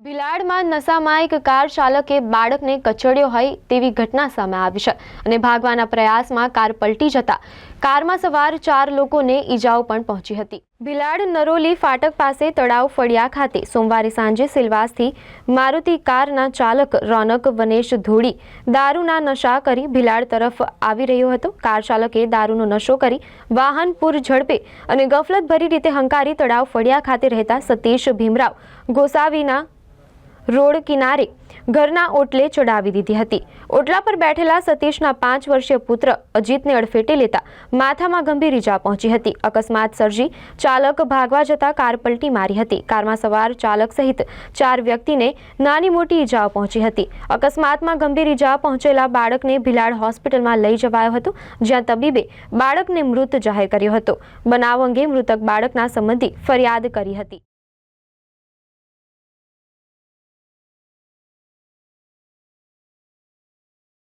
ભિલાડમાં નશામાં એક કાર ચાલકે બાળકને કચડ્યો હોય તેવી ઘટના સામે આવી છે અને ભાગવાના પ્રયાસમાં કાર પલટી જતા કારમાં સવાર 4 લોકોને ઈજાઓ પણ પહોંચી હતી। ભિલાડ નરોલી ફાટક પાસે તળાવ ફળિયા ખાતે સોમવારે સાંજે સિલવાસથી મારુતિ કારના ચાલક રોનક વનેશ ધોડી દારૂના નશા કરી ભિલાડ તરફ આવી રહ્યો હતો। કાર ચાલકે દારૂનો નશો કરી વાહન પૂર ઝડપે અને ગફલતભરી રીતે હંકારી તળાવ ફળિયા ખાતે રહેતા સતીશ ભીમરાવ ગોસાવીના રોડ કિનારે ઘરના ઓટલે ચડાવી દીધી હતી। ઓટલા પર બેઠેલા સતીશના 5 વર્ષીય પુત્ર અજીતને અડફેટે લેતા માથામાં ગંભીર ઈજા પહોંચી હતી। અકસ્માત સર્જી ચાલક ભાગવા જતા કાર પલટી મારી હતી। કારમાં સવાર ચાલક સહિત 4 વ્યક્તિને નાની મોટી ઈજાઓ પહોંચી હતી। અકસ્માતમાં ગંભીર ઈજા પહોંચેલા બાળકને ભિલાડ હોસ્પિટલમાં લઈ જવાયો હતો, જ્યાં તબીબે બાળકને મૃત જાહેર કર્યો હતો। બનાવ અંગે મૃતક બાળકના સંબંધી ફરિયાદ કરી હતી।